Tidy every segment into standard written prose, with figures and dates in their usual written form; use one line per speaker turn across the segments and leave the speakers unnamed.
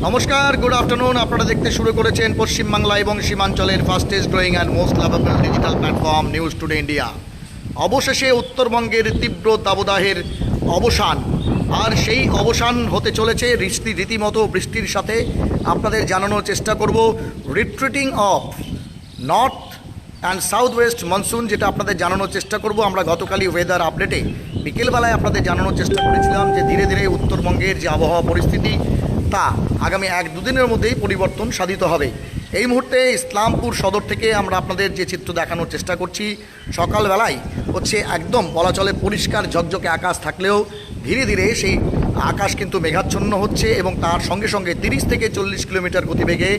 नमस्कार good afternoon আপনারা দেখতে শুরু করেছেন পশ্চিম বাংলা এবং সীমাঞ্চলের fastest growing and most lovable digital platform News Today India. অবশেষে উত্তরবঙ্গের তীব্র দাবদাহের অবসান, আর সেই অবসান হতে চলেছে রীতিমতো বৃষ্টির সাথে। আপনাদের জানানোর চেষ্টা করব retreating of north and south West monsoon, যেটা আপনাদের জানানোর চেষ্টা করব। আমরা গতকালই ওয়েদার আপডেটে বিকেলবেলায় আপনাদের জানানোর চেষ্টা করেছিলাম যে ধীরে ধীরে উত্তরবঙ্গের যে আবহাওয়া পরিস্থিতি তা আগামী 1-2 দিনের মধ্যেই পরিবর্তন সাধিত হবে। এই মুহূর্তে ইসলামপুর সদর থেকে আমরা আপনাদের যে চিত্র দেখানোর চেষ্টা করছি, সকালবেলায় হচ্ছে একদম বলা চলে পরিষ্কার ঝকঝকে আকাশ থাকলেও ধীরে ধীরে সেই আকাশ কিন্তু মেঘাচ্ছন্ন হচ্ছে এবং তার সঙ্গে সঙ্গে 30 থেকে 40 কিলোমিটার গতিবেগে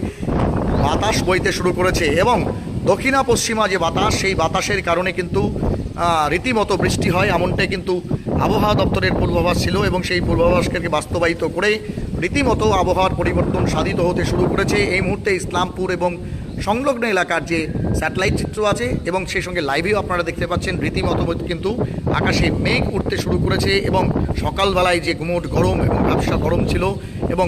বাতাস বইতে শুরু করেছে এবং দক্ষিণা পশ্চিমা যে বাতাস, সেই বাতাসের কারণে কিন্তু রীতিমতো বৃষ্টি হয়, এমনটাই কিন্তু আবহাওয়া দপ্তরের পূর্বাভাস ছিল এবং সেই পূর্বাভাসকে বাস্তবায়িত করে রীতিমতো আবহাওয়ার পরিবর্তন সাধিত হতে শুরু করেছে। এই মুহূর্তে ইসলামপুর এবং সংলগ্ন এলাকার যে স্যাটেলাইট চিত্র আছে এবং সেই সঙ্গে লাইভেও আপনারা দেখতে পাচ্ছেন রীতিমতো কিন্তু আকাশে মেঘ উঠতে শুরু করেছে এবং সকালবেলায় যে গুমোট গরম এবং ব্যবসা গরম ছিল এবং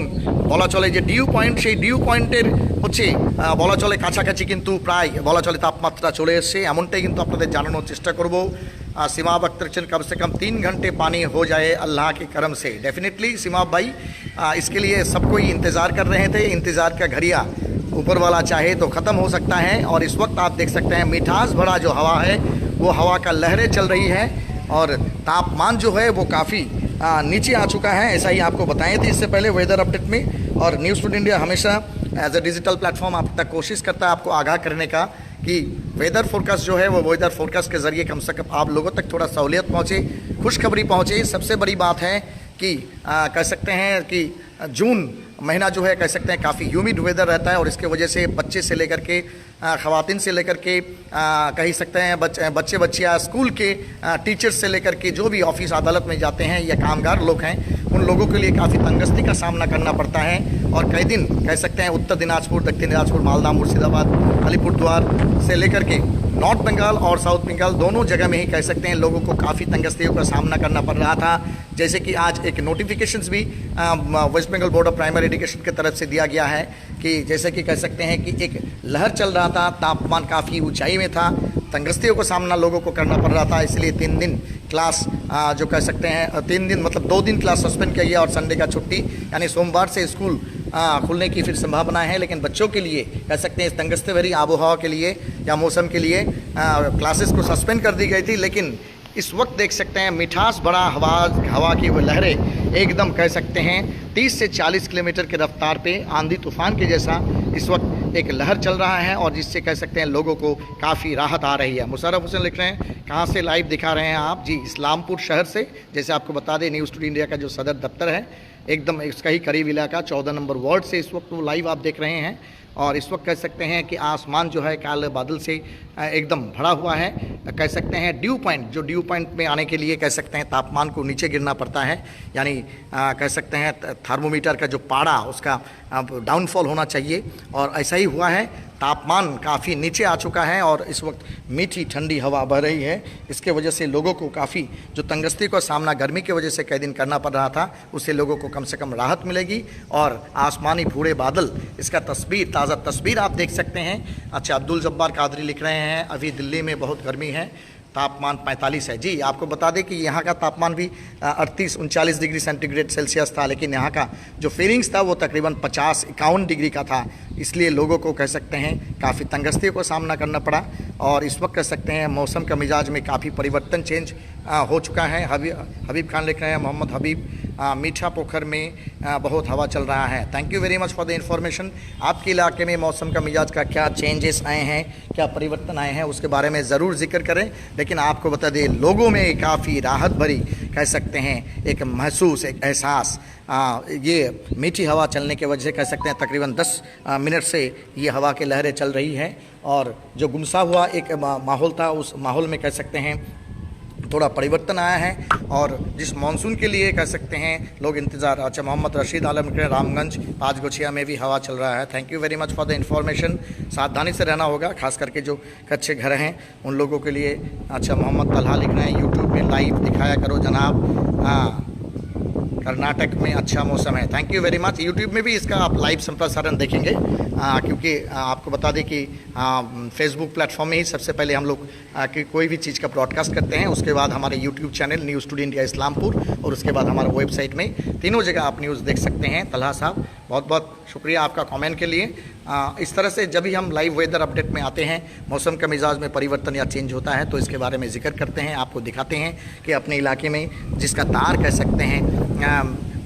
বলা চলে যে ডিউ পয়েন্ট, সেই ডিউ পয়েন্টের হচ্ছে বলা চলে কাছাকাছি কিন্তু প্রায় বলা চলে তাপমাত্রা চলে এসছে, এমনটাই কিন্তু আপনাদের জানানোর চেষ্টা করব। सिमाब अख्तर चंद कम से कम 3 घंटे पानी हो जाए अल्लाह के करम से। डेफिनेटली सिमाब भाई इसके लिए सब कोई इंतज़ार कर रहे थे। इंतज़ार का घड़िया ऊपर वाला चाहे तो ख़त्म हो सकता है और इस वक्त आप देख सकते हैं मिठास भरा जो हवा है वो हवा का लहरें चल रही है और तापमान जो है वो काफ़ी नीचे आ चुका है। ऐसा ही आपको बताए थे इससे पहले वेदर अपडेट में। और न्यूज़ टुडे इंडिया हमेशा एज ए डिजिटल प्लेटफॉर्म आप तक कोशिश करता है आपको आगाह करने का कि वेदर फोरकास्ट जो है वो वेदर फोरकास्ट के ज़रिए कम से कम आप लोगों तक थोड़ा सहूलियत पहुँचे, खुशखबरी पहुँचे। सबसे बड़ी बात है कि कह सकते हैं कि जून महीना जो है कह सकते हैं काफ़ी ह्यूमिड वेदर रहता है और इसके वजह से बच्चे से लेकर के ख़वातीन से लेकर के कह सकते हैं बच्चे बच्चियाँ स्कूल के टीचर्स से लेकर के जो भी ऑफिस अदालत में जाते हैं या कामगार लोग हैं, उन लोगों के लिए काफ़ी तंगस्ती का सामना करना पड़ता है। और कई दिन कह सकते हैं उत्तर दिनाजपुर, दक्षिण दिनाजपुर, मालदा, मुर्शिदाबाद, अलीपुरद्वार से लेकर के नॉर्थ बंगाल और साउथ बंगाल दोनों जगह में ही कह सकते हैं लोगों को काफ़ी तंगस्तियों का सामना करना पड़ रहा था। जैसे कि आज एक नोटिफिकेशंस भी West Bengal board of primary education की तरफ से दिया गया है कि जैसे कि कह सकते हैं कि एक लहर चल रहा था, तापमान काफ़ी ऊंचाई में था, तंगस्तियों का सामना लोगों को करना पड़ रहा था। इसलिए 3 दिन क्लास जो कह सकते हैं 3 दिन मतलब 2 दिन क्लास सस्पेंड किया गया और संडे का छुट्टी, यानी सोमवार से स्कूल खुलने की फिर संभावना है। लेकिन बच्चों के लिए कह सकते हैं इस तंगस्ते भरी आबोहवा के लिए या मौसम के लिए क्लासेस को सस्पेंड कर दी गई थी। लेकिन इस वक्त देख सकते हैं मिठास बड़ा हवा की वो लहरें एकदम कह सकते हैं 30 से 40 किलोमीटर की रफ्तार पे आंधी तूफान के जैसा इस वक्त एक लहर चल रहा है और जिससे कह सकते हैं लोगों को काफ़ी राहत आ रही है। मुशर्रफ हुसैन लिख रहे हैं कहाँ से लाइव दिखा रहे हैं आप? जी, इस्लामपुर शहर से। जैसे आपको बता दें न्यूज़ टुडे इंडिया का जो सदर दफ्तर है एकदम इसका ही करीब इलाका 14 नंबर वार्ड से इस वक्त वो लाइव आप देख रहे हैं। और इस वक्त कह सकते हैं कि आसमान जो है काले बादल से एकदम भरा हुआ है। कह सकते हैं ड्यू पॉइंट, जो ड्यू पॉइंट में आने के लिए कह सकते हैं तापमान को नीचे गिरना पड़ता है, यानी कह सकते हैं थर्मोमीटर का जो पारा उसका डाउनफॉल होना चाहिए और ऐसा ही हुआ है। तापमान काफ़ी नीचे आ चुका है और इस वक्त मीठी ठंडी हवा बह रही है। इसके वजह से लोगों को काफ़ी जो तंगस्ती का सामना गर्मी की वजह से कई दिन करना पड़ रहा था, उससे लोगों को कम से कम राहत मिलेगी। और आसमानी भूरे बादल, इसका ताज़ा तस्वीर आप देख सकते हैं। अच्छा, अब्दुल जब्बार कादरी लिख रहे हैं अभी दिल्ली में बहुत गर्मी है, तापमान 45 है। जी, आपको बता दें कि यहाँ का तापमान भी 38-39 डिग्री सेंटीग्रेड सेल्सियस था, लेकिन यहाँ का जो फीलिंग्स था वो तकरीबन 50-51 डिग्री का था। इसलिए लोगों को कह सकते हैं काफ़ी तंगस्तियों का सामना करना पड़ा। और इस वक्त कह सकते हैं मौसम का मिजाज में काफ़ी परिवर्तन चेंज हो चुका है। हबीब खान लिख रहे हैं मोहम्मद हबीब मीठा पोखर में बहुत हवा चल रहा है। Thank you very much for the information. आपके इलाके में मौसम का मिजाज का क्या चेंजेस आए हैं, क्या परिवर्तन आए हैं, उसके बारे में ज़रूर जिक्र करें। लेकिन आपको बता दें लोगों में काफ़ी राहत भरी कह सकते हैं एक महसूस, एक एहसास, ये मीठी हवा चलने की वजह से कह सकते हैं तकरीबन 10 मिनट से ये हवा की लहरें चल रही हैं और जो गुमसा हुआ एक माहौल था उस माहौल में कह सकते हैं थोड़ा परिवर्तन आया है और जिस मानसून के लिए कह सकते हैं लोग इंतज़ार। अच्छा, मोहम्मद रशीद आलम के रामगंज 5 गोछिया में भी हवा चल रहा है। Thank you very much for the information. सावधानी से रहना होगा, खास करके जो कच्चे घर हैं उन लोगों के लिए। अच्छा, मोहम्मद तलहा लिख रहे हैं यूट्यूब में लाइव दिखाया करो जनाब। कर्नाटक में अच्छा मौसम है। Thank you very much. YouTube में भी इसका आप लाइव संप्रसारण देखेंगे, क्योंकि आपको बता दें कि फेसबुक प्लेटफॉर्म में ही सबसे पहले हम लोग कि कोई भी चीज़ का ब्रॉडकास्ट करते हैं, उसके बाद हमारे YouTube channel news today India Islampur, और उसके बाद हमारे वेबसाइट में, तीनों जगह आप न्यूज़ देख सकते हैं। तलहा साहब बहुत बहुत शुक्रिया आपका कमेंट के लिए। इस तरह से जब भी हम लाइव वेदर अपडेट में आते हैं, मौसम का मिजाज में परिवर्तन या चेंज होता है, तो इसके बारे में जिक्र करते हैं, आपको दिखाते हैं कि अपने इलाके में जिसका तार कह सकते हैं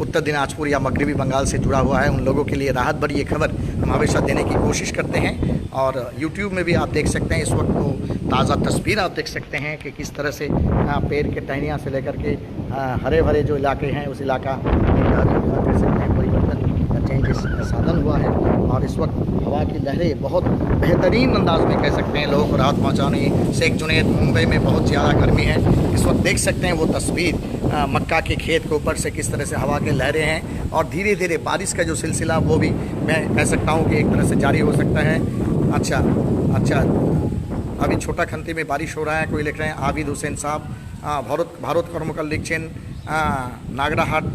उत्तर दिनाजपुर या मगरबी बंगाल से जुड़ा हुआ है, उन लोगों के लिए राहत भरी ये खबर हम हमेशा देने की कोशिश करते हैं। और यूट्यूब में भी आप देख सकते हैं, इस वक्त वो ताज़ा तस्वीर आप देख सकते हैं कि किस तरह से पेड़ के टहनियाँ से लेकर के हरे भरे जो इलाके हैं, उस इलाका कह सकते हैं परिवर्तन चेंजेस साधन हुआ है। और इस वक्त हवा की लहरें बहुत बेहतरीन अंदाज में कह सकते हैं लोगों को राहत पहुंचाने। शेख जुनैद मुंबई में बहुत ज़्यादा गर्मी है, इस वक्त देख सकते हैं वो तस्वीर मक्का के खेत के ऊपर से किस तरह से हवा के लहरें हैं। और धीरे धीरे बारिश का जो सिलसिला वो भी मैं कह सकता हूँ कि एक तरह से जारी हो सकता है। अच्छा अभी छोटा खंती में बारिश हो रहा है। कोई लिख रहे हैं आबिद हुसैन साहब, भारत कर्मकाल लिखছেন नागराहाट,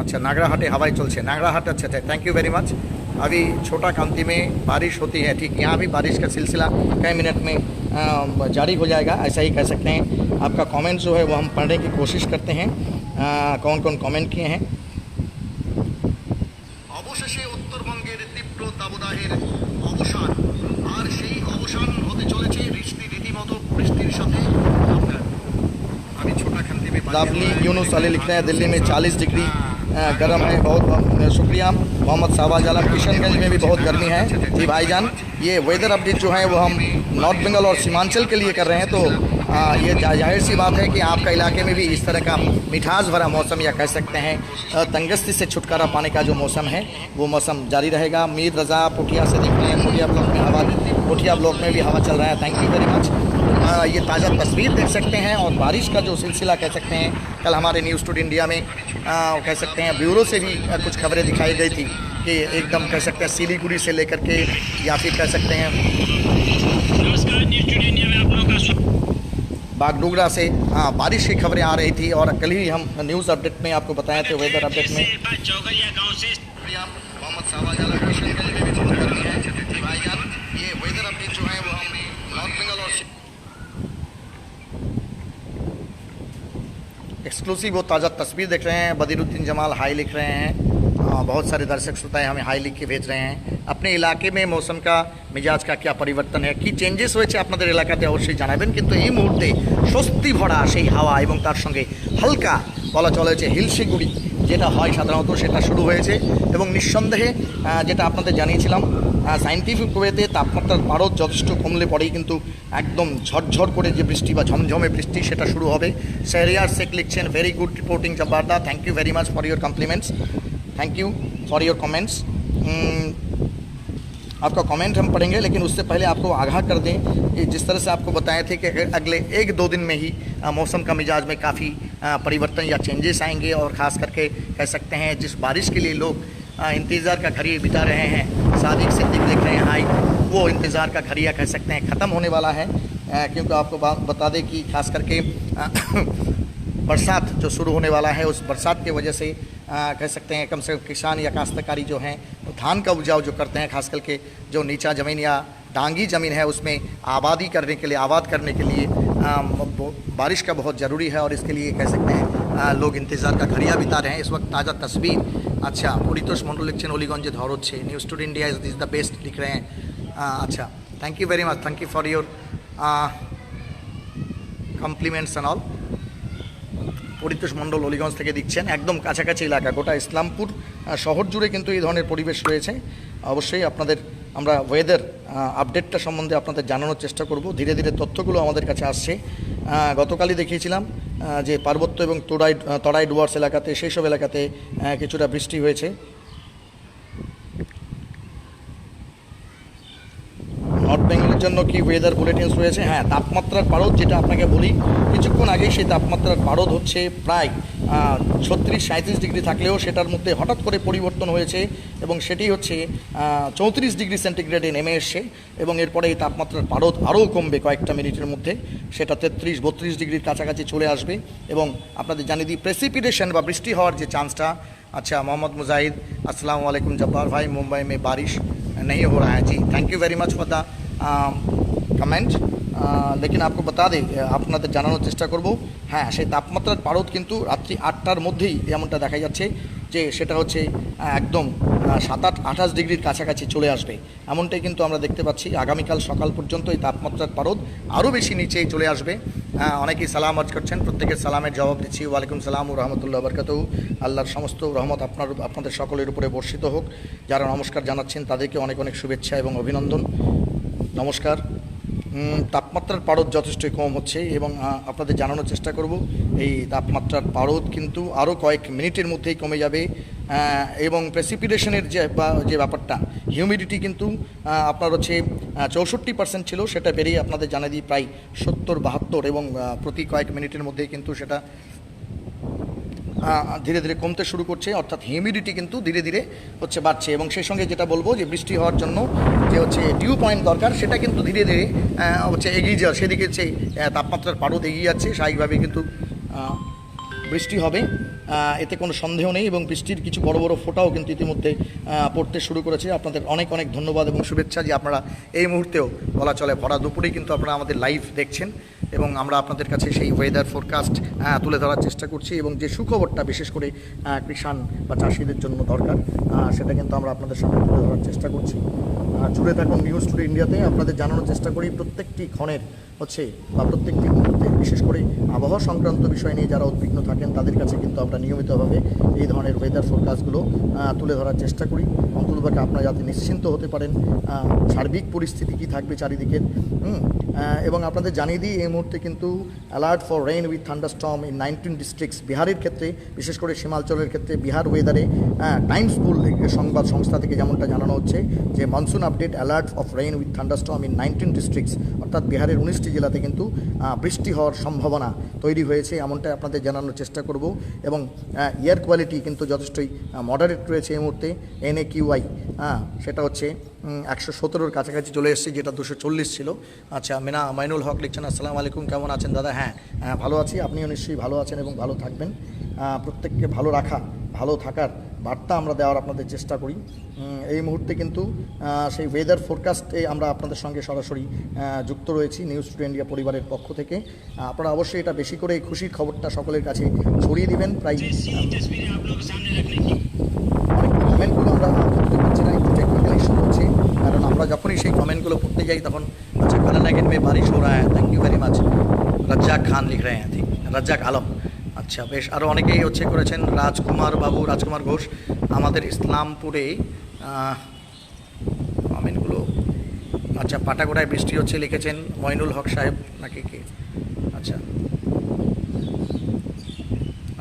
अच्छा नागराहाटे हवाई चलছে नागराहाट। अच्छा थैंक यू वेरी मच। अभी छोटा कांति में बारिश होती है, ठीक यहाँ भी बारिश का सिलसिला कई मिनट में जारी हो जाएगा, ऐसा ही कह सकते हैं। आपका कमेंट जो है वो हम पढ़ने की कोशिश करते हैं, कौन कौन कमेंट किए हैं। অবশেষে উত্তরবঙ্গের তীব্র দাবদাহের অবসান, আর সেই অবসান হতে চলেছে রীতিমতো বৃষ্টির সাথে। আপনার अभी छोटा खंती में लाभली यूनुस अली लिख रहे हैं दिल्ली में 40 डिग्री गर्म है। बहुत बहुत शुक्रिया। मोहम्मद शाहबाज आलम किशनगंज में भी बहुत गर्मी है। जी भाईजान, ये वेदर अपडेट जो है वो हम नॉर्थ बंगाल और सीमांचल के लिए कर रहे हैं, तो ये जाहिर सी बात है कि आपका इलाके में भी इस तरह का मिठास भरा मौसम या कह सकते हैं तंगस्ती से छुटकारा पाने का जो मौसम है वो मौसम जारी रहेगा। मीर रज़ा पोठिया से देख रहे हैं, पोठिया ब्लॉक में हवा, पोठिया ब्लॉक में भी हवा चल रहा है। Thank you very much. ये ताज़ा तस्वीर देख सकते हैं और बारिश का जो सिलसिला कह सकते हैं, कल हमारे न्यूज़ टुडे इंडिया में कह सकते हैं ब्यूरो से भी कुछ खबरें दिखाई गई थी कि एकदम कह सकते हैं सिलीगुड़ी से लेकर के या फिर कह सकते हैं बागडोगरा से बारिश की खबरें आ रही थी। और कल ही हम न्यूज़ अपडेट में आपको बताए थे वेदर अपडेट में। मोहम्मद शाहबाज आलम किशनगंज में भी बहुत गर्मी है। भाईजान, ये वेदर अपडेट जो है वो हम नॉर्थ बंगाल और एक्सक्लूसिव वो ताज़ा तस्वीर देख रहे हैं। बदरुद्दीन जमाल हाई लिख रहे हैं, बहुत सारे दर्शक श्रोताएं हमें हाई लिख के भेज रहे हैं। अपने इलाके में मौसम का मिजाज का क्या परिवर्तन है, কি চেঞ্জেস হয়েছে আপনাদের এলাকাতে অবশ্যই জানাবেন। কিন্তু এই মুহূর্তে স্বস্তি ভরা সেই হাওয়া এবং তার সঙ্গে হালকা বলা চলে যে হিলশিগুড়ি যেটা হয় সাধারণত সেটা শুরু হয়েছে। এবং নিঃসন্দেহে যেটা আপনাদের জানিয়েছিলাম সায়েন্টিফিক ওয়েতে তাপমাত্রার পারদ যথেষ্ট কমলে পরেই কিন্তু একদম ঝরঝর করে যে বৃষ্টি বা ঝমঝমে বৃষ্টি সেটা শুরু হবে। শেহরিয়ার শেখ লিখছেন ভেরি गुड रिपोर्टिंग जब्बारदा, thank you very much for your compliments, thank you for your comments. आपका कमेंट हम पढ़ेंगे, लेकिन उससे पहले आपको आगाह कर दें कि जिस तरह से आपको बताए थे कि अगले 1-2 दिन में ही मौसम का मिजाज में काफ़ी परिवर्तन या चेंजेस आएंगे। और ख़ास करके कह सकते हैं जिस बारिश के लिए लोग इंतज़ार का घड़ी बिता रहे हैं, सादिक सिद्दीक देख रहे हैं हाई, वो इंतज़ार का घड़िया कह सकते हैं ख़त्म होने वाला है। क्योंकि आपको बता दें कि खास करके बरसात जो शुरू होने वाला है, उस बरसात की वजह से कह सकते हैं कम से कम किसान या काश्तकारी जो हैं वो धान का उपजाऊ जो करते हैं, खास करके जो नीचा ज़मीन या डांगी ज़मीन है उसमें आबादी करने के लिए, आबाद करने के लिए बारिश का बहुत ज़रूरी है। और इसके लिए कह सकते हैं लोग इंतज़ार का घड़िया बिता रहे हैं। इस वक्त ताज़ा तस्वीर, अच्छा परितोष मंडल लिखছেন অলিগঞ্জে ঝড় হচ্ছে, News today India is the best लिख रहे हैं। अच्छा thank you very much, thank you for your compliments and all. Paritosh Mondal Aliganj থেকে দিচ্ছেন, একদম কাছাকাছি এলাকা, গোটা ইসলামপুর শহর জুড়ে কিন্তু এই ধরনের পরিবেশ রয়েছে। অবশ্যই আপনাদের আমরা ওয়েদার আপডেটটা সম্বন্ধে আপনাদের জানানোর চেষ্টা করব। ধীরে ধীরে তথ্যগুলো আমাদের কাছে আসছে। গতকালই দেখিয়েছিলাম যে পার্বত্য এবং তরাই ডুয়ার্স এলাকাতে, সেই সব এলাকাতে কিছুটা বৃষ্টি হয়েছে। নর্থ বেঙ্গলের জন্য কি ওয়েদার বুলেটিনস রয়েছে? হ্যাঁ, তাপমাত্রার পারদ যেটা আপনাকে বলি কিছুক্ষণ আগেই, সেই তাপমাত্রার পারদ হচ্ছে প্রায় 36-37 ডিগ্রি থাকলেও সেটার মধ্যে হঠাৎ করে পরিবর্তন হয়েছে এবং সেটি হচ্ছে 34 ডিগ্রি সেন্টিগ্রেডে নেমে এসছে এবং এরপরে এই তাপমাত্রার পারদ আরও কমবে কয়েকটা মিনিটের মধ্যে, সেটা 33-32 ডিগ্রির কাছাকাছি চলে আসবে। এবং আপনাদের জানিয়ে দিই প্রেসিপিটেশন বা বৃষ্টি হওয়ার যে চান্সটা, अच्छा मोहम्मद मुजाहिद अस्सलाम वालेकुम जब्बार भाई, मुंबई में बारिश नहीं हो रहा है। जी thank you very much for the comment. लेकिन आपको बता दें, আপনাদের জানানোর চেষ্টা করব, হ্যাঁ সেই তাপমাত্রার পারদ কিন্তু রাত্রি 8টার মধ্যেই এমনটা দেখা যাচ্ছে যে সেটা হচ্ছে একদম 27-28 ডিগ্রির কাছাকাছি চলে আসবে, এমনটাই কিন্তু আমরা দেখতে পাচ্ছি। আগামীকাল সকাল পর্যন্ত এই তাপমাত্রার পারদ আরও বেশি নিচেই চলে আসবে। অনেকেই সালাম আর্জ করছেন, প্রত্যেকের সালামের জবাব দিচ্ছি। ওয়ালাইকুম সালাম ও রহমতুল্লাহ বরকাতুহু। আল্লাহর সমস্ত রহমত আপনাদের সকলের উপরে বর্ষিত হোক। যারা নমস্কার জানাচ্ছেন তাদেরকে অনেক অনেক শুভেচ্ছা এবং অভিনন্দন, নমস্কার। তাপমাত্রার পারদ যথেষ্টই কম হচ্ছে এবং আপনাদের জানানোর চেষ্টা করব এই তাপমাত্রার পারদ কিন্তু আরও কয়েক মিনিটের মধ্যেই কমে যাবে এবং প্রেসিপিটেশনের যে ব্যাপারটা, হিউমিডিটি কিন্তু আপনার হচ্ছে 64% ছিল, সেটা বেরিয়ে আপনাদের জানিয়ে দিই প্রায় 70-72 এবং প্রতি কয়েক মিনিটের মধ্যেই কিন্তু সেটা ধীরে ধীরে কমতে শুরু করছে, অর্থাৎ হিউমিডিটি কিন্তু ধীরে ধীরে হচ্ছে বাড়ছে। এবং সেই সঙ্গে যেটা বলবো যে বৃষ্টি হওয়ার জন্য যে হচ্ছে ডিউ পয়েন্ট দরকার, সেটা কিন্তু ধীরে ধীরে হচ্ছে এগিয়ে যাওয়া, সেদিকে হচ্ছে তাপমাত্রার পারদ এগিয়ে যাচ্ছে, স্বাভাবিকভাবে কিন্তু বৃষ্টি হবে, এতে কোনো সন্দেহ নেই। এবং বৃষ্টির কিছু বড় বড় ফোঁটাও কিন্তু ইতিমধ্যে পড়তে শুরু করেছে। আপনাদের অনেক অনেক ধন্যবাদ এবং শুভেচ্ছা যে আপনারা এই মুহূর্তেও বলা চলে ভরা দুপুরেই কিন্তু আপনারা আমাদের লাইভ দেখছেন এবং আমরা আপনাদের কাছে সেই ওয়েদার ফোরকাস্ট তুলে ধরার চেষ্টা করছি এবং যে সুখবরটা বিশেষ করে কৃষাণ বা চাষিদের জন্য দরকার, সেটা কিন্তু আমরা আপনাদের সামনে তুলে ধরার চেষ্টা করছি। জুড়ে থাকুন নিউজ টুডে ইন্ডিয়াতে। আপনাদের জানানোর চেষ্টা করি প্রত্যেকটি ক্ষণের হচ্ছে বা প্রত্যেকটি মুহূর্তে, বিশেষ করে আবহাওয়া সংক্রান্ত বিষয় নিয়ে যারা উদ্বিগ্ন থাকেন তাদের কাছে কিন্তু আমরা নিয়মিতভাবে এই ধরনের ওয়েদার ফোরকাস্টগুলো তুলে ধরার চেষ্টা করি, অন্ততপক্ষে আপনারা যাতে নিশ্চিন্ত হতে পারেন সার্বিক পরিস্থিতি কী থাকবে চারিদিকের। এবং আপনাদের জানিয়ে দিই এই মুহূর্তে কিন্তু alert for rain with thunderstorm in 19 districts. বিহারের ক্ষেত্রে, বিশেষ করে সীমাঞ্চলের ক্ষেত্রে বিহার ওয়েদারে টাইমস বুল সংবাদ সংস্থা থেকে যেমনটা জানানো হচ্ছে যে monsoon update alert of rain with thunderstorm in 19 districts, অর্থাৎ বিহারের 19টি জেলাতে কিন্তু বৃষ্টি হওয়ার সম্ভাবনা তৈরি হয়েছে, এমনটাই আপনাদের জানানোর চেষ্টা করব। এবং এয়ার কোয়ালিটি কিন্তু যথেষ্টই মডারেট রয়েছে এই মুহূর্তে। NAQI সেটা হচ্ছে 117-র কাছাকাছি চলে এসেছে, যেটা 240 ছিল। আচ্ছা মাইনুল হক লিখছেন আসসালামু আলাইকুম, কেমন আছেন দাদা? হ্যাঁ ভালো আছি, আপনিও নিশ্চয়ই ভালো আছেন এবং ভালো থাকবেন। প্রত্যেককে ভালো থাকার বার্তা আমরা দেওয়ার আপনাদের চেষ্টা করি। এই মুহূর্তে কিন্তু সেই ওয়েদার ফোরকাস্টে আমরা আপনাদের সঙ্গে সরাসরি যুক্ত রয়েছি নিউজ টুডে ইন্ডিয়া পরিবারের পক্ষ থেকে। আপনারা অবশ্যই এটা বেশি করে এই খুশির খবরটা সকলের কাছে ছড়িয়ে দিবেন। প্রায় অনেক কমেন্টগুলো আমরা পড়তে পারছি না, একটু টেকনিক্যাল ইস্যু হচ্ছে, কারণ আমরা যখনই সেই কমেন্টগুলো পড়তে যাই তখন আচ্ছা কালানাগিন में बारिश हो रहा है, thank you very much. Razzaq Khan लिख रहे हैं, ठीक रज्जाक आलम। আচ্ছা বেশ, আরও অনেকেই হচ্ছে করেছেন। রাজকুমার ঘোষ আমাদের ইসলামপুরে কমেন্টগুলো, আচ্ছা পাটাগোড়ায় বৃষ্টি হচ্ছে লিখেছেন মইনুল হক সাহেব নাকি কি?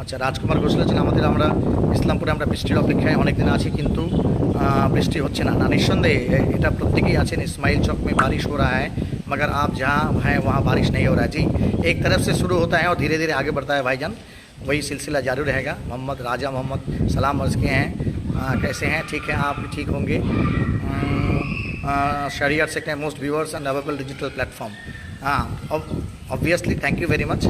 আচ্ছা রাজকুমার ঘোষ লিখেছেন আমরা ইসলামপুরে আমরা বৃষ্টির অপেক্ষায় অনেক দিন আছি, কিন্তু বৃষ্টি হচ্ছে না। নিঃসন্দেহে এটা প্রত্যেকেই আছেন। इस्माइल चौक में बारिश हो रहा है मगर आप जहाँ हैं वहाँ बारिश नहीं हो रहा है। जी एक तरफ से शुरू होता है और धीरे धीरे आगे बढ़ता है भाईजान, वही सिलसिला जारी रहेगा। राजा मोहम्मद सलाम अर्ज़ किए हैं, कैसे हैं? ठीक है, आप भी ठीक होंगे। शहरियार से कहें most viewers and available digital platform. Obviously thank you very much.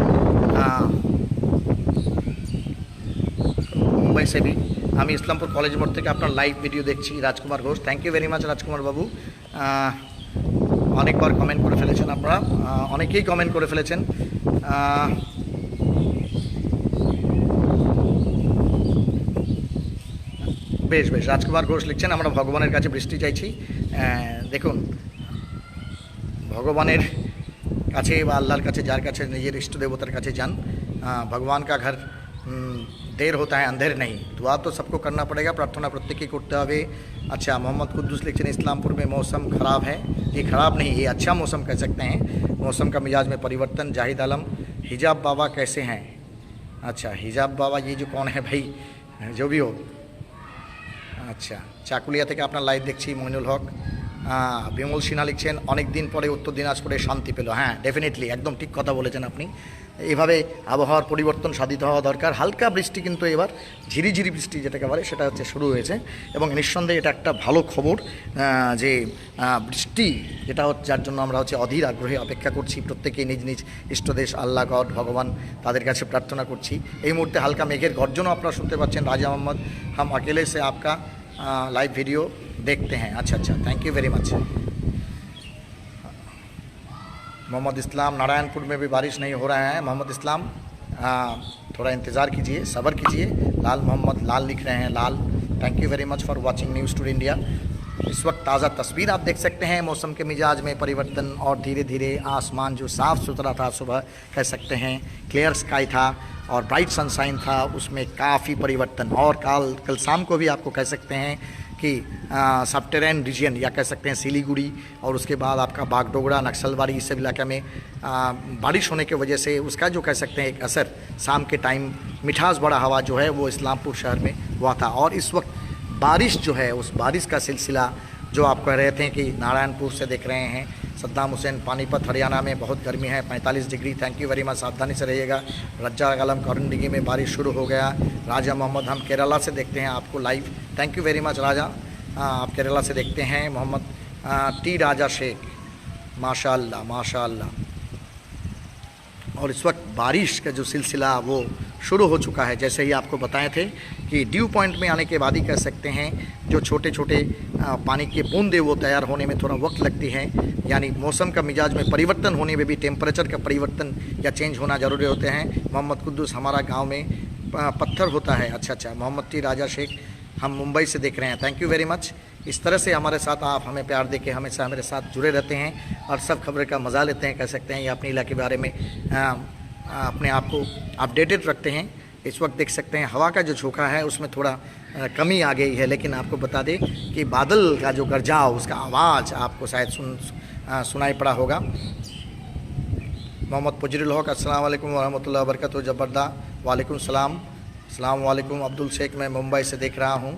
Mumbai से भी আমি ইসলামপুর কলেজ মোড় থেকে আপনার লাইভ ভিডিও দেখছি। Rajkumar Ghosh, thank you very much Rajkumar বাবু। অনেকবার কমেন্ট করে ফেলেছেন আপনারা, অনেকেই কমেন্ট করে ফেলেছেন। বেশ রাজকুমার ঘোষ লিখছেন আমরা ভগবানের কাছে বৃষ্টি চাইছি। দেখুন ভগবানের কাছে বা আল্লাহর কাছে, যার কাছে নিজের ইষ্ট দেবতার কাছে যান, ভগবান কা ঘর देर होता है अंधेर नहीं। दुआ तो सबको करना पड़ेगा, प्रार्थना प्रत्येक ही करते हुए। अच्छा मोहम्मद कुद्दूस लिखते हैं इस्लामपुर में मौसम ख़राब है। ये ख़राब नहीं, ये अच्छा मौसम कह सकते हैं। मौसम का मिजाज में परिवर्तन। जाहिद आलम हिजाब बाबा कैसे हैं? अच्छा हिजाब बाबा ये जो कौन है भाई, जो भी हो। अच्छा चाकुलिया থেকে আপনার লাইভ দেখছি। মইনুল হক বিমল সিনহা লিখছেন অনেক দিন পরে উত্তর দিনাজপুরে শান্তি পেল। হ্যাঁ, ডেফিনেটলি একদম ঠিক কথা বলেছেন আপনি। এইভাবে আবহাওয়ার পরিবর্তন সাধিত হওয়া দরকার। হালকা বৃষ্টি কিন্তু এবার ঝিরিঝিরি বৃষ্টি যেটাকে বলে সেটা হচ্ছে শুরু হয়েছে, এবং নিঃসন্দেহে এটা একটা ভালো খবর যে বৃষ্টি যেটা হচ্ছে, যার জন্য আমরা হচ্ছে অধীর আগ্রহে অপেক্ষা করছি। প্রত্যেকেই নিজ নিজ ইষ্টদেশ আল্লাহ গড ভগবান তাদের কাছে প্রার্থনা করছি। এই মুহূর্তে হালকা মেঘের গর্জনও আপনারা শুনতে পাচ্ছেন। রাজা মোহাম্মদ হাম अकेले से आपका लाइव वीडियो देखते हैं। अच्छा, thank you very much. Mohammad Islam, Narayanpur में भी बारिश नहीं हो रहा है। मोहम्मद इस्लाम थोड़ा इंतज़ार कीजिए, सब्र कीजिए। लाल मोहम्मद लाल लिख रहे हैं, Lal. Thank you very much for watching News today India. इस वक्त ताज़ा तस्वीर आप देख सकते हैं। मौसम के मिजाज में परिवर्तन और धीरे धीरे आसमान जो साफ़ सुथरा था सुबह कह सकते हैं, क्लियर स्काई था और ब्राइट सनशाइन था, उसमें काफ़ी परिवर्तन। और कल शाम को भी आपको कह सकते हैं कि सब टेरेन रीजन या कह सकते हैं सिलीगुड़ी और उसके बाद आपका बागडोगरा नक्सलबाड़ी इस सब इलाके में बारिश होने की वजह से उसका जो कह सकते हैं एक असर शाम के टाइम मिठास बड़ा हवा जो है वो इस्लामपुर शहर में हुआ था। और इस वक्त बारिश जो है उस बारिश का सिलसिला जो आप कह रहे थे कि नारायणपुर से देख रहे हैं, सद्दाम हुसैन पानीपत हरियाणा में बहुत गर्मी है, 45 degree. Thank you very much, सावधानी से रहिएगा। रज्जा आलम करंडगी में बारिश शुरू हो गया। राजा मोहम्मद हम केरला से देखते हैं आपको live. Thank you very much Raja, आप केरला से देखते हैं। मोहम्मद टी राजा शेख, माशाअल्लाह माशाअल्लाह। और इस वक्त बारिश का जो सिलसिला वो शुरू हो चुका है। जैसे ही आपको बताए थे कि ड्यू पॉइंट में आने के बाद ही कह सकते हैं जो छोटे छोटे पानी के बूंदे वो तैयार होने में थोड़ा वक्त लगती है, यानी मौसम का मिजाज में परिवर्तन होने में भी टेम्परेचर का परिवर्तन या चेंज होना ज़रूरी होते हैं। मोहम्मद कुद्दूस, हमारा गांव में पत्थर होता है। अच्छा, मोहम्मद टी राजा शेख, हम मुंबई से देख रहे हैं। Thank you very much. इस तरह से हमारे साथ आप हमें प्यार दे के हमेशा मेरे साथ जुड़े रहते हैं और सब खबर का मज़ा लेते हैं, कह सकते हैं, या अपने इलाके के बारे में अपने आप को अपडेटेड रखते हैं। इस वक्त देख सकते हैं हवा का जो झोंका है उसमें थोड़ा कमी आ गई है, लेकिन आपको बता दें कि बादल का जो गरजाव उसका आवाज़ आपको शायद सुनाई पड़ा होगा। मोहम्मद पुजरुल हक, अस्सलाम वालेकुम वरहमतुल्लाहि वबरकातुहू। जबरदा, वालेकुम सलाम, अस्सलाम वालेकुम। अब्दुल शेख, मैं मुंबई से देख रहा हूँ।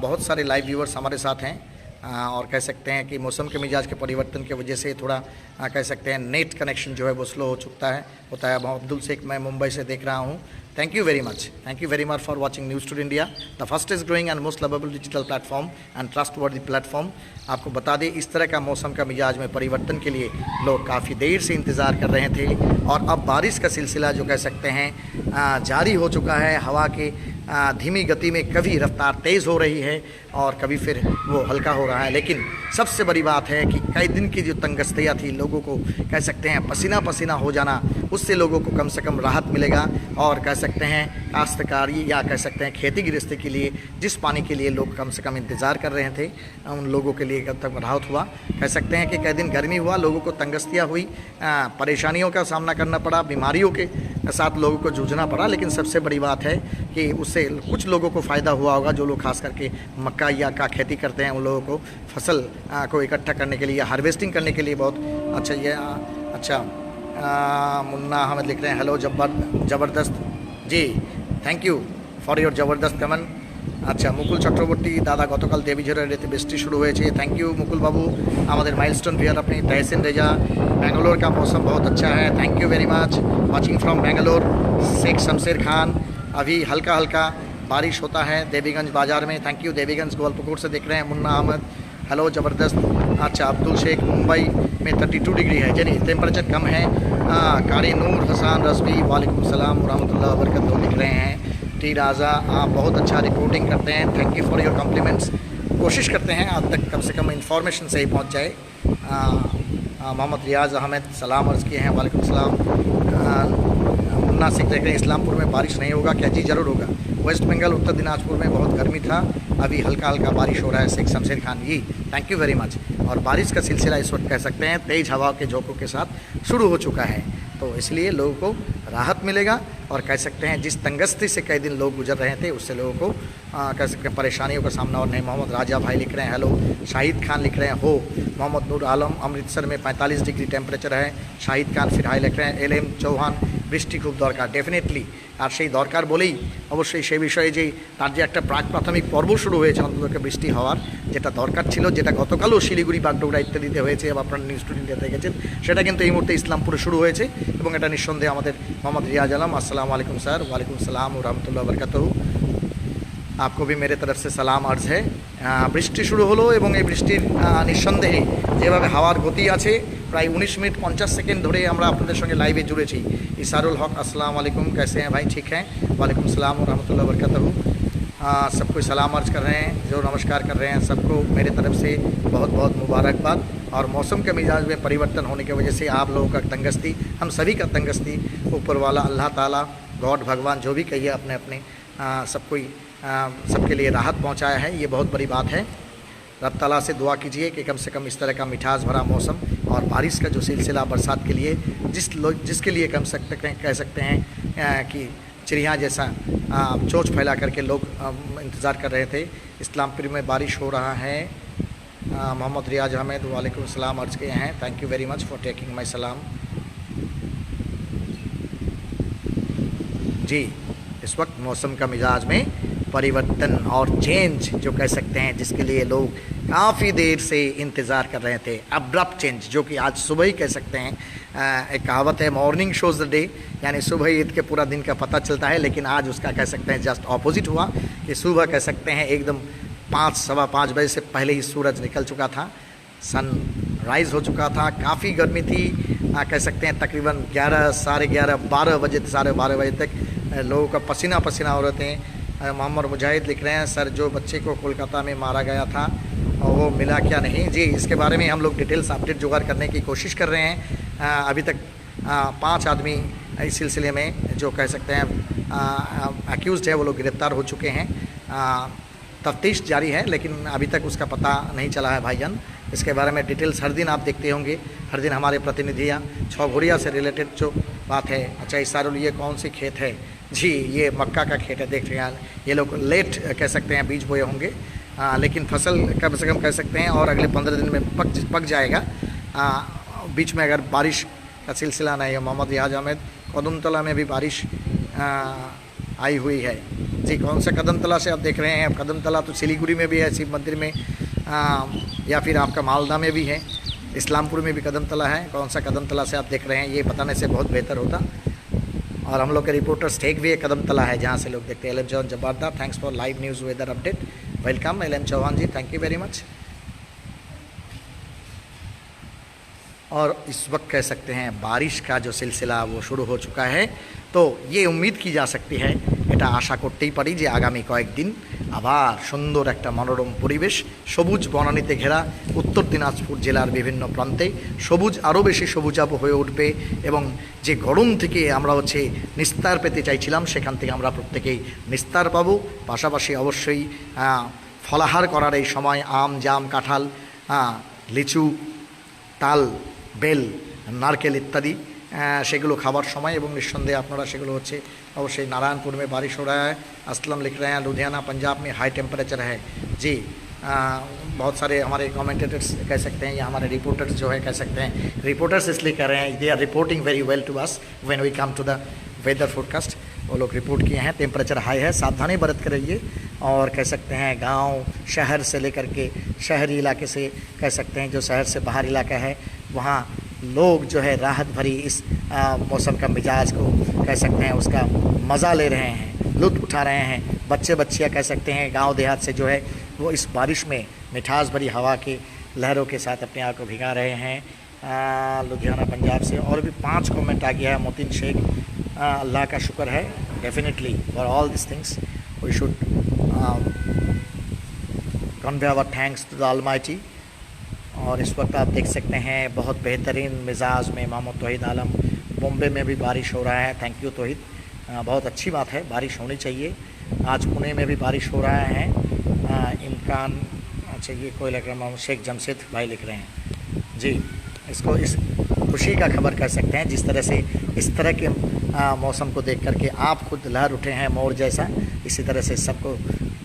बहुत सारे लाइव व्यूवर्स हमारे साथ हैं और कह सकते हैं कि मौसम के मिजाज के परिवर्तन की वजह से थोड़ा कह सकते हैं नेट कनेक्शन जो है वो स्लो हो चुका है होता है। अब्दुल शेख, मैं मुंबई से देख रहा हूँ। Thank you very much for watching News today India, the fastest growing and most lovable digital platform and trustworthy platform. आपको बता दें इस तरह का मौसम का मिजाज में परिवर्तन के लिए लोग काफ़ी देर से इंतज़ार कर रहे थे और अब बारिश का सिलसिला जो कह सकते हैं जारी हो चुका है। हवा के धीमी गति में कभी रफ्तार तेज़ हो रही है और कभी फिर वो हल्का हो रहा है, लेकिन सबसे बड़ी बात है कि कई दिन की जो तंगस्तियाँ थी, लोगों को कह सकते हैं पसीना पसीना हो जाना, उससे लोगों को कम से कम राहत मिलेगा। और कह सकते हैं काश्तकारी या कह सकते हैं खेती गृहस्थी के लिए जिस पानी के लिए लोग कम से कम इंतज़ार कर रहे थे, उन लोगों के लिए कब तक राहत हुआ। कह सकते हैं कि कई दिन गर्मी हुआ, लोगों को तंगस्तियाँ हुई, परेशानियों का सामना करना पड़ा, बीमारियों के साथ लोगों को जूझना पड़ा, लेकिन सबसे बड़ी बात है कि उससे कुछ लोगों को फ़ायदा हुआ होगा। जो लोग खास करके मक्का या का खेती करते हैं, उन लोगों को फसल को इकट्ठा करने के लिए, हार्वेस्टिंग करने के लिए बहुत अच्छा ये अच्छा। मुन्ना अहमद लिख रहे हैं, हेलो ज़बरदस्त जी, थैंक यू फॉर योर ज़बरदस्त कमेंट। अच्छा, मुकुल चक्रवर्ती, दादा गतकाल देवीझोरे रेते बृष्टि शुरू हुए। थैंक यू मुकुल बाबू, हमारे माइलस्टोन ভিউয়ার अपनी तहसीन रेजा। बेंगलोर का मौसम बहुत अच्छा है, thank you very much, watching from Bangalore. Sheikh Shamsher Khan, अभी हल्का हल्का बारिश होता है देवीगंज बाज़ार में। थैंक यू देवीगंज गोलपकोट से देख रहे हैं मुन्ना अहमद, हेलो ज़बरदस्त। अच्छा, अब्दुल शेख, मुंबई में 32 डिग्री है, चलिए टेम्परेचर कम है। कारी नूर हसन रजवी, वालेकुम सलाम वरहमतुल्लाहि वबरकातुहू लिख रहे हैं। टी राजा, आप बहुत अच्छा रिपोर्टिंग करते हैं, thank you for your compliments. कोशिश करते हैं आप तक कम से कम इन्फॉर्मेशन से ही पहुँच जाए। मोहम्मद रियाज अहमद, सलाम अर्ज़ किए हैं, वालेकुम सलाम। मुन्ना सिख देख रहे हैं, इस्लामपुर में बारिश नहीं होगा क्या? जी ज़रूर होगा। वेस्ट बंगाल उत्तर दिनाजपुर में बहुत गर्मी था, अभी हल्का हल्का बारिश हो रहा है। शेख शमशेर खान जी, थैंक यू वेरी मच। और बारिश का सिलसिला इस वक्त कह सकते हैं तेज़ हवा के झोंकों के साथ शुरू हो चुका है, तो इसलिए लोगों को राहत मिलेगा। और कह सकते हैं जिस तंगस्ती से कई दिन लोग गुजर रहे थे उससे लोगों को कह सकते हैं परेशानियों का सामना और नहीं। मोहम्मद राजा भाई लिख रहे हैं, हेलो। शाहिद खान लिख रहे हैं, हो। मोहम्मद नूर आलम, अमृतसर में 45 डिग्री टेम्परेचर है। शाहिद खान फिर हाई लिख रहे हैं। LM चौहान, বৃষ্টি খুব দরকার ডেফিনেটলি। আর সেই দরকার বলেই অবশ্যই সেই বিষয়ে যে তার যে একটা প্রাথমিক পর্ব শুরু হয়েছে অন্তত বৃষ্টি হওয়ার, যেটা দরকার ছিল, যেটা গতকালও শিলিগুড়ি, বাগডোগরা ইত্যাদিতে হয়েছে বা আপনারা নিউজ টুডেতে দেখেছেন, সেটা কিন্তু এই মুহূর্তে ইসলামপুরে শুরু হয়েছে। এবং এটা নিঃসন্দেহে আমাদের মোহাম্মদ রিয়াজ আলম, আসসালামু আলাইকুম স্যার। ওয়ালাইকুম আসসালাম ও রহমতুল্লাহ বরকাতুহু। आपको भी मेरे तरफ से सलाम अर्ज है। বৃষ্টি শুরু হলো এবং এই বৃষ্টির নিঃসন্দেহে যেভাবে হাওয়ার গতি আছে, প্রায় 19 मिनट 50 सेकेंड ধরে আমরা আপনাদের সঙ্গে লাইভে জুড়েছি। ইসারুল হক, अस्सलाम वालेकुम, कैसे हैं भाई? ठीक हैं, वालेकुम सलाम व रहमतुल्लाह व बरकातहू। सबको सलाम अर्ज कर रहे हैं, जो नमस्कार कर रहे हैं सबको मेरे तरफ से बहुत बहुत मुबारकबाद। और मौसम के मिजाज में परिवर्तन होने की वजह से आप लोगों का तंगस्ती, हम सभी का तंगस्ती ऊपर वाला अल्लाह ताला, गॉड, भगवान, जो भी कहिए, अपने अपने सबको सबके लिए राहत पहुंचाया है। ये बहुत बड़ी बात है। रब ताला से दुआ कीजिए कि कम से कम इस तरह का मिठास भरा मौसम और बारिश का जो सिलसिला बरसात के लिए जिसके लिए कह सकते हैं कि चिड़िया जैसा चोंच फैला करके लोग इंतज़ार कर रहे थे। इस्लामपुर में बारिश हो रहा है। मोहम्मद रियाज अहमद, वालेकुम सलाम अर्ज़ किए हैं। Thank you very much for taking my सलाम। जी, इस वक्त मौसम का मिजाज में परिवर्तन और चेंज जो कह सकते हैं, जिसके लिए लोग काफ़ी देर से इंतज़ार कर रहे थे, अब्रप्ट चेंज, जो कि आज सुबह ही कह सकते हैं। एक कहावत है, मॉर्निंग शोज़ द डे, यानी सुबह ईद के पूरा दिन का पता चलता है, लेकिन आज उसका कह सकते हैं जस्ट ऑपोजिट हुआ कि सुबह कह सकते हैं एकदम 5, सवा 5 बजे से पहले ही सूरज निकल चुका था, सन राइज़ हो चुका था। काफ़ी गर्मी थी, कह सकते हैं तकरीबन 11, साढ़े 11, 12 बजे, साढ़े 12 बजे तक लोगों का पसीना पसीना हो रहे थे। मोहम्मद मुजाहिद लिख रहे हैं, सर जो बच्चे को कोलकाता में मारा गया था और वो मिला क्या? नहीं जी, इसके बारे में हम लोग डिटेल्स अपडेट जुगाड़ करने की कोशिश कर रहे हैं। अभी तक 5 आदमी इस सिलसिले में जो कह सकते हैं अक्यूज़ड है, वो लोग गिरफ़्तार हो चुके हैं। तफ्तीश जारी है, लेकिन अभी तक उसका पता नहीं चला है भाईजान। इसके बारे में डिटेल्स हर दिन आप देखते होंगे, हर दिन हमारे प्रतिनिधियाँ छौघोरिया से रिलेटेड जो बात है। अच्छा, इसारुल, ये कौन सी खेत है? जी, ये मक्का का खेत है। देख रहे हैं, ये लोग लेट कह सकते हैं बीज बोए होंगे, लेकिन फसल कम से कम कह सकते हैं और अगले 15 दिन में पक जाएगा। बीच में अगर बारिश का सिलसिला नहीं है। मोहम्मद रियाज अहमद, कदमतला में भी बारिश आई हुई है। जी, कौन सा कदमतला से आप देख रहे हैं? कदमतला तो सिलीगुड़ी में भी है, शिव मंदिर में, या फिर आपका मालदा में भी है, इस्लामपुर में भी कदमतला है। कौन सा कदमतला से आप देख रहे हैं, ये बताने से बहुत बेहतर होता। और हम लोग के रिपोर्टर स्टेक भी एक कदमतला है जहाँ से लोग देखते हैं। एल एम चौहान जब्बारदार, thanks for live news weather update, welcome L M Chauhan ji, thank you very much. और इस वक्त कह सकते हैं बारिश का जो सिलसिला वो शुरू हो चुका है, तो ये उम्मीद की जा सकती है, এটা আশা করতেই পারি যে আগামী কয়েকদিন আবার সুন্দর একটা মনোরম পরিবেশ, সবুজ বনানীতে ঘেরা উত্তর দিনাজপুর জেলার বিভিন্ন প্রান্তে সবুজ আরও বেশি সবুজাভ হয়ে উঠবে। এবং যে গরম থেকে আমরা নিস্তার পেতে চাইছিলাম, সেখান থেকে আমরা প্রত্যেকেই নিস্তার পাবো। পাশাপাশি অবশ্যই ফলাহার করার এই সময় আম, জাম, কাঁঠাল, লিচু, তাল, বেল, नारकेल इत्यादि সেগুলো খাবার সময়। এবং নিঃসন্দেহে আপনারা সেগুলো অবশ্যই। नारायणपुर में बारिश हो रहा है, असलम लिख रहे हैं, लुधियाना पंजाब में हाई टेम्परेचर है। जी, बहुत सारे हमारे कमेंटेटर्स कह सकते हैं या हमारे रिपोर्टर्स जो है कह सकते हैं, रिपोर्टर्स इसलिए कह रहे हैं, they are reporting very well to us when we come to the weather forecast. वो लोग रिपोर्ट किए हैं टेम्परेचर हाई है, सावधानी बरत कर रहिए। और कह सकते हैं गांव शहर से लेकर के शहरी इलाके से कह सकते हैं जो शहर से बाहर इलाका है, वहाँ लोग जो है राहत भरी इस मौसम का मिजाज को कह सकते हैं उसका मज़ा ले रहे हैं, लुत्फ़ उठा रहे हैं। बच्चे बच्चियाँ कह सकते हैं गांव देहात से जो है वो इस बारिश में मिठास भरी हवा के लहरों के साथ अपने आप को भिगा रहे हैं। लुधियाना पंजाब से और भी 5 कमेंट आ गया है। मोतिन शेख, अल्लाह का शुक्र है, definitely for all this things we should convey our thanks to the almighty. और इस वक्त आप देख सकते हैं बहुत बेहतरीन मिजाज में मोहम्मद तौहीद आलम, बॉम्बे में भी बारिश हो रहा है। थैंक यू तौहीद, बहुत अच्छी बात है, बारिश होनी चाहिए। आज पुणे में भी बारिश हो रहा है। इम्कान, अच्छा ये कोई लग रहा है, शेख जमशेद भाई लिख रहे हैं। जी, इसको इस खुशी का खबर कह सकते हैं, जिस तरह से इस तरह के मौसम को देख करके आप खुद लहर उठे हैं मोर जैसा, इसी तरह से सबको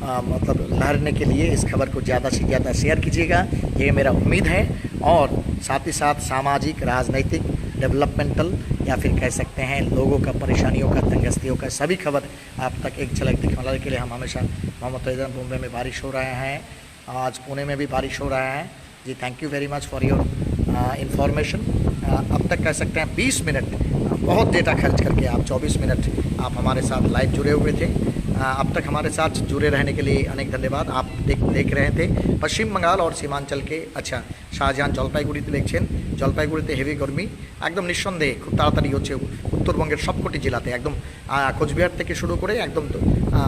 मतलब लहरने के लिए इस खबर को ज़्यादा से ज़्यादा शेयर कीजिएगा, ये मेरा उम्मीद है। और साथ ही साथ सामाजिक, राजनीतिक, डेवलपमेंटल या फिर कह सकते हैं लोगों का, परेशानियों का, तंगस्तियों का सभी खबर आप तक एक झलक दिखाने के लिए हम हमेशा मोहम्मद तैयब। मुंबई में बारिश हो रहा है, आज पुणे में भी बारिश हो रहा है जी। Thank you very much for your information. अब तक कह सकते हैं 20 मिनट बहुत डेटा खर्च करके आप 24 मिनट आप हमारे साथ लाइव जुड़े हुए थे। अब तक हमारे साथ जुड़े रहने के लिए अनेक धन्यवाद। आप देख रहे थे पश्चिम बंगाल और सीमांचल के শাহজাহান জলপাইগুড়িতে দেখছেন। জলপাইগুড়িতে হেভি গরমি, একদম নিঃসন্দেহে খুব তাড়াতাড়ি হচ্ছে উত্তরবঙ্গের সবকটি জেলাতে, একদম কোচবিহার থেকে শুরু করে একদম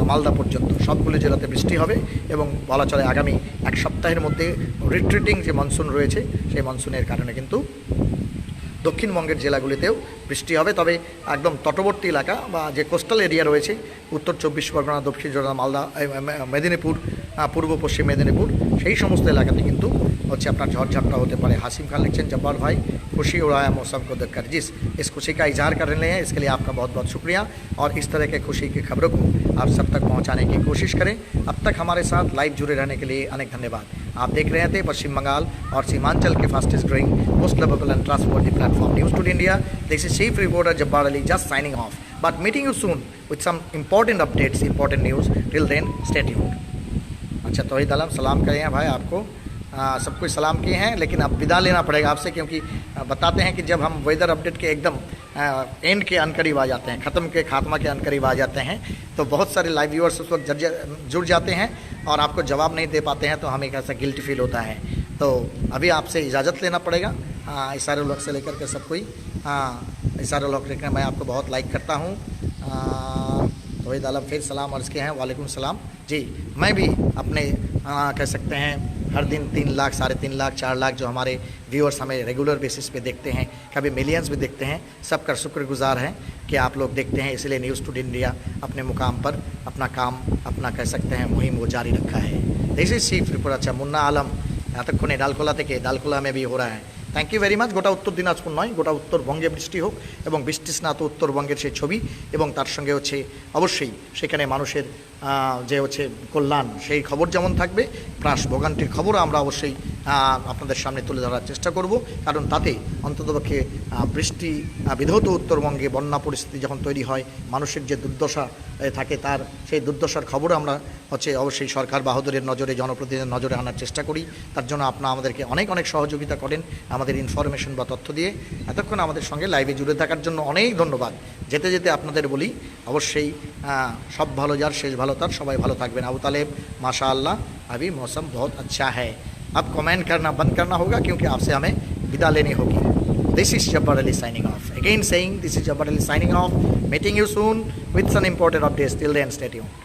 মালদা পর্যন্ত সবগুলো জেলাতে বৃষ্টি হবে এবং বলা চলে আগামী এক সপ্তাহের মধ্যে রিট্রিটিং যে মনসুন রয়েছে সেই মনসুনের কারণে কিন্তু দক্ষিণবঙ্গের জেলাগুলিতেও বৃষ্টি হবে। তবে একদম তটবর্তী এলাকা বা যে কোস্টাল এরিয়া রয়েছে উত্তর 24 পরগনা, দক্ষিণ জেলা, মালদা, মেদিনীপুর, পূর্ব পশ্চিম মেদিনীপুর, সেই সমস্ত এলাকাতে কিন্তু হচ্ছে আপনার ঝড়ঝাপটা होते पारे। हासिम खान लिखते हैं जब्बार भाई खुशी उड़ाया मौसम को देखकर। जिस इस खुशी का इजहार कर रहे हैं इसके लिए आपका बहुत बहुत शुक्रिया और इस तरह के खुशी की खबरों को आप सब तक पहुंचाने की कोशिश करें। अब तक हमारे साथ लाइव जुड़े रहने के लिए अनेक धन्यवाद। आप देख रहे थे पश्चिम बंगाल और सीमांचल के fastest growing most lovable and trustworthy platform news today India. This is chief reporter Jabbar Ali just signing off, but meeting you soon with some important updates, important news. Till then stay tuned. अच्छा तौहीद आलम सलाम करें हैं भाई आपको, सब कुछ सलाम किए हैं, लेकिन अब विदा लेना पड़ेगा आपसे क्योंकि बताते हैं कि जब हम वेदर अपडेट के एकदम एंड के अनकरीब आ जाते हैं, ख़त्म के खात्मा के अनकरीब आ जाते हैं, तो बहुत सारे लाइव व्यूअर्स उस वक्त जुड़ जाते हैं और आपको जवाब नहीं दे पाते हैं, तो हमें एक ऐसा गिल्ट फील होता है। तो अभी आपसे इजाज़त लेना पड़ेगा। इशारे लोग से लेकर के सब कोई, इशारे लोग लेकर मैं आपको बहुत लाइक करता हूँ। तौहीद आलम फिर सलाम अर्ज़ के हैं, वालेकुम सलाम जी। मैं भी अपने कह सकते हैं हर दिन 3 लाख, 3.5 लाख, 4 लाख जो हमारे व्यूअर्स हमें रेगुलर बेसिस पे देखते हैं, कभी मिलियंस भी देखते हैं, सबका शुक्रगुजार हैं कि आप लोग देखते हैं। इसलिए न्यूज़ टुडे इंडिया अपने मुकाम पर अपना काम, अपना कह सकते हैं मुहिम वो जारी रखा है। This is chief reporter. अच्छा मुन्ना आलम এতক্ষণে ডালখোলা থেকে, ডালখোলা में भी हो रहा है। Thank you very much. গোটা উত্তর দিনাজপুর নয়, গোটা উত্তরবঙ্গে বৃষ্টি হোক এবং বৃষ্টি স্নাত উত্তরবঙ্গের সেই ছবি এবং তার সঙ্গে হচ্ছে অবশ্যই সেখানে মানুষের যে হচ্ছে কল্যাণ সেই খবর যেমন থাকবে, প্লাস ভোগান্তির খবরও আমরা অবশ্যই আপনাদের সামনে তুলে ধরার চেষ্টা করব, কারণ তাতে অন্ততপক্ষে বৃষ্টি বিধৌত উত্তরবঙ্গে বন্যা পরিস্থিতি যখন তৈরি হয়, মানুষের যে দুর্দশা থাকে তার সেই দুর্দশার খবর আমরা হচ্ছে অবশ্যই সরকার বাহাদুরের নজরে, জনপ্রতিনিধিদের নজরে আনার চেষ্টা করি। তার জন্য আপনারা আমাদেরকে অনেক অনেক সহযোগিতা করেন আমাদের ইনফরমেশন বা তথ্য দিয়ে। এতক্ষণ আমাদের সঙ্গে লাইভে জুড়ে থাকার জন্য অনেক ধন্যবাদ। যেতে যেতে আপনাদের বলি অবশ্যই সব ভালো যার শেষ ভালো তার, সবাই ভালো থাকবেন। আবু तालेब माशाअल्लाह अभी मौसम बहुत अच्छा है। अब कमेंट करना बंद करना होगा क्योंकि आपसे हमें विदा लेनी होगी। This is Jabbar Ali signing off, again saying this is Jabbar Ali signing off, meeting you soon with some important updates. Till then stay tuned.